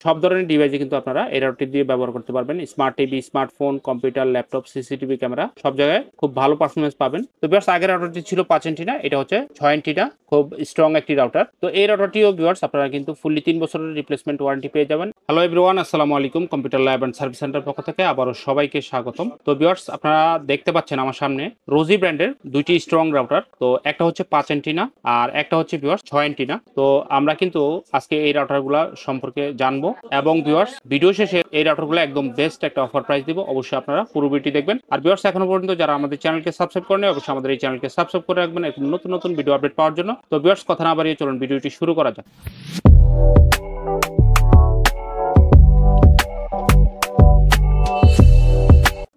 সব ধরনের ডিভাইসে কিন্তু আপনারা এই রাউটারটি দিয়ে ব্যবহার করতে পারবেন। Smart TV, smartphone, computer, laptop, CCTV camera সব জায়গায় খুব ভালো পারফরমেন্স পাবেন। তো ভিউয়ার্স আগের রাউটারটি ছিল 5 অ্যান্টেনা, এটা হচ্ছে 6 অ্যান্টেনা, খুব স্ট্রং একটি রাউটার। তো এই রাউটারটিও ভিউয়ার্স আপনারা কিন্তু ফুললি 3 বছরের রিপ্লেসমেন্ট ওয়ারেন্টি পেয়ে যাবেন। হ্যালো এভরিওয়ান, আসসালামু আলাইকুম। Computer lab and service centre পক্ষ থেকে আবারও সবাইকে স্বাগতম। তো ভিউয়ার্স আপনারা দেখতে পাচ্ছেন আমার সামনে রোজি ব্র্যান্ডের দুইটি স্ট্রং রাউটার। তো একটা হচ্ছে 5 অ্যান্টেনা আর একটা হচ্ছে ভিউয়ার্স 6 অ্যান্টেনা। তো আমরা কিন্তু আজকে এই রাউটারগুলো সম্পর্কে জানবো এবং ভিউয়ার্স ভিডিও শেষে এই রাউটারগুলো একদম বেস্ট একটা অফার প্রাইস দিব। অবশ্যই আপনারা পুরো ভিডিওটি দেখবেন। আর ভিউয়ার্স এখনো পর্যন্ত যারা আমাদের চ্যানেলকে সাবস্ক্রাইব করেন অবশ্যই আমাদের এই চ্যানেলকে সাবস্ক্রাইব করে রাখবেন এরকম নতুন নতুন ভিডিও আপডেট পাওয়ার জন্য। তো ভিউয়ার্স কথা না বাড়িয়ে চলুন ভিডিওটি শুরু করা যাক।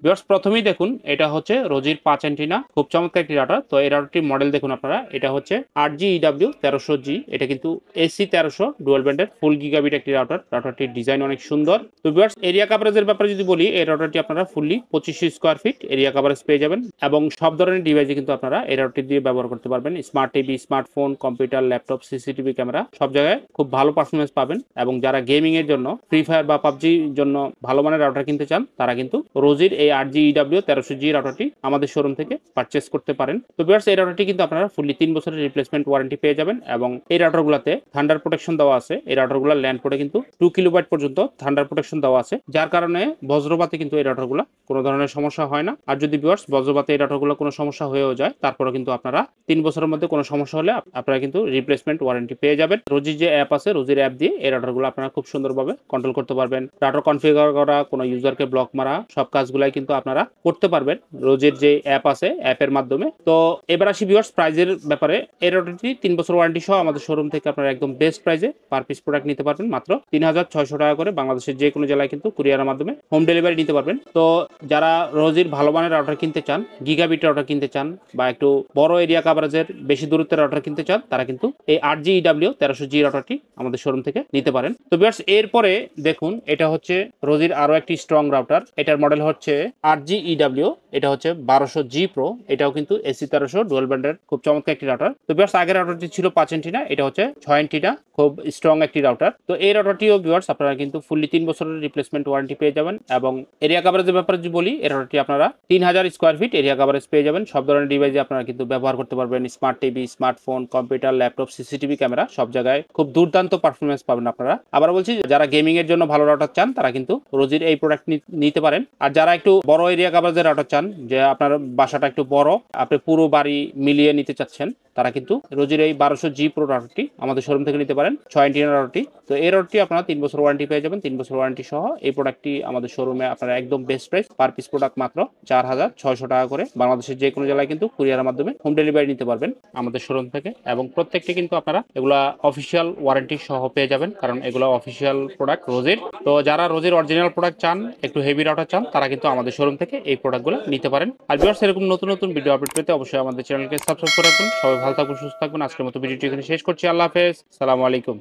ভিউয়ার্স প্রথমেই দেখুন এটা হচ্ছে রোজির 5 অ্যান্টেনা, খুব চমৎকার একটি রাউটার। তো এই রাউটারটির মডেল দেখুন আপনারা, এটা হচ্ছে 8GEW 1300G, এটা কিন্তু AC1300 ডুয়াল ব্যান্ডের ফুল গিগাবিট একটি রাউটার। রাউটারটির ডিজাইন অনেক সুন্দর। তো ভিউয়ার্স এরিয়া কভারেজের ব্যাপারে যদি বলি, এই রাউটারটি আপনারা fully 2500 square feet area coverage পেয়ে যাবেন এবং সব ধরনের ডিভাইসে কিন্তু আপনারা এই রাউটারটি দিয়ে ব্যবহার করতে পারবেন। Smart TV, smartphone, computer, laptop, CCTV camera সব জায়গায় খুব ভালো পারফরমেন্স পাবেন এবং যারা গেমিং এর জন্য ফ্রি ফায়ার বা পাবজির জন্য ভালো মানের রাউটার কিনতে চান তারা কিন্তু রোজির এই 8GEW 1300G রাউটারটি আমাদের শোরুম থেকে পারচেস করতে পারেন। তো ভিউয়ার্স এই রাউটারটি কিন্তু আপনারা ফুললি 3 বছরের রিপ্লেসমেন্ট ওয়ারেন্টি পেয়ে যাবেন এবং এই রাউটারগুলোতে থান্ডার প্রোটেকশন দেওয়া আছে। এই রাউটারগুলোর ল্যান্ড পোর্টে কিন্তু 2 কিলোবাইট পর্যন্ত থান্ডার প্রোটেকশন দেওয়া আছে, যার কারণে বজ্রপাতে কিন্তু এই রাউটারগুলো কোনো ধরনের সমস্যা হয় না। আর যদি ভিউয়ার্স বজ্রপাতে এই রাউটারগুলো কোনো সমস্যা হয়েও যায় তারপরে কিন্তু আপনারা 3 বছরের মধ্যে কোনো সমস্যা হলে আপনারা কিন্তু রিপ্লেসমেন্ট ওয়ারেন্টি পেয়ে যাবেন। রোজির যে অ্যাপ আছে, রোজির অ্যাপ দিয়ে এই রাউটারগুলো আপনারা খুব সুন্দরভাবে কন্ট্রোল করতে পারবেন। রাউটার কনফিগার করা, কোনো ইউজারকে ব্লক মারা, সব কাজগুলাই কিন্তু আপনারা করতে পারবেন রোজের যে অ্যাপ আছে অ্যাপের মাধ্যমে। তো এবার আসি ভিউয়ার্স প্রাইজের ব্যাপারে। এই রাউটারটি 3 বছর ওয়ারেন্টি সহ আমাদের শোরুম থেকে আপনারা একদম বেস্ট প্রাইজে পার পিস প্রোডাক্ট নিতে পারবেন মাত্র 3600 টাকা করে। বাংলাদেশের যে কোনো জেলায় কিন্তু কুরিয়ারের মাধ্যমে হোম ডেলিভারি নিতে পারবেন। তো যারা রোজির ভালো মানের রাউটার কিনতে চান, গিগাবিট রাউটার কিনতে চান বা একটু বড় এরিয়া কভারেজের বেশি দূরত্বের রাউটার কিনতে চান তারা কিন্তু এই 8GEW 1300G রাউটারটি আমাদের শোরুম থেকে নিতে পারেন। তো ভিউয়ার্স এরপরে দেখুন এটা হচ্ছে রোজির আরো একটি স্ট্রং রাউটার। এটার মডেল হচ্ছে 8GEW, এটা হচ্ছে 1200G Pro, এটাও কিন্তু AC1300 ডুয়াল ব্যান্ডের খুব চমৎকার একটি রাউটার। তো ভিউয়ার্স আগের রাউটারটি ছিল 5 অ্যান্টেনা, এটা হচ্ছে 6 অ্যান্টেনা, খুব স্ট্রং একটি রাউটার। তো এই রাউটারটিও ভিউয়ার্স আপনারা কিন্তু ফুললি 3 বছরের রিপ্লেসমেন্ট ওয়ারেন্টি পেয়ে যাবেন এবং এরিয়া কভারেজের ব্যাপারে যদি বলি, এই রাউটারটি আপনারা 3000 স্কয়ার ফিট এরিয়া কভারেজ পেয়ে যাবেন। সব ধরনের ডিভাইসে আপনারা কিন্তু ব্যবহার করতে পারবেন। Smart TV, smartphone, computer, laptop, CCTV camera সব জায়গায় খুব দুর্দান্ত পারফরমেন্স পাবেন আপনারা। আবার বলছি যারা গেমিং এর জন্য ভালো রাউটার চান তারা কিন্তু রোজির এই প্রোডাক্ট নিতে পারেন। আর যারা একটু বড় এরিয়া কভারেজের রাউটার চান, যে আপনার বাসাটা একটু বড়, আপনি পুরো বাড়ি মিলিয়ে নিতে চাচ্ছেন, তারা কিন্তু রোজির এই 1200G Pro রাউটারটি আমাদের শোরুম থেকে নিতে পারেন, 6 অ্যান্টেনা রাউটারটি। তো এই রাউটারটি আপনারা 3 বছর ওয়ারেন্টি পেয়ে যাবেন। 3 বছর ওয়ারেন্টি সহ এই প্রোডাক্টটি আমাদের শোরুমে আপনারা একদম best price per piece product মাত্র 4600 টাকা করে। বাংলাদেশের যে কোনো জেলায় কিন্তু কুরিয়ারের মাধ্যমে হোম ডেলিভারি নিতে পারবেন আমাদের শোরুম থেকে এবং প্রত্যেকটি কিন্তু আপনারা এগুলা অফিসিয়াল ওয়ারেন্টি সহ পেয়ে যাবেন, কারণ এগুলো অফিসিয়াল প্রোডাক্ট রোজির। তো যারা রোজির অরিজিনাল প্রোডাক্ট চান, একটু হেভি রাউটার চান, তারা কিন্তু আমাদের শোরুম থেকে এই প্রোডাক্টগুলো নিতে পারেন। আর ভিউয়ার্স এরকম নতুন নতুন ভিডিও আপডেট পেতে অবশ্যই আমাদের চ্যানেলকে সাবস্ক্রাইব করে রাখুন। সবাই ভালো থাকুন, সুস্থ থাকবেন। আজকের মতো ভিডিওটি এখানে শেষ করছি। আল্লাহ হাফেজ, সালামু আলাইকুম।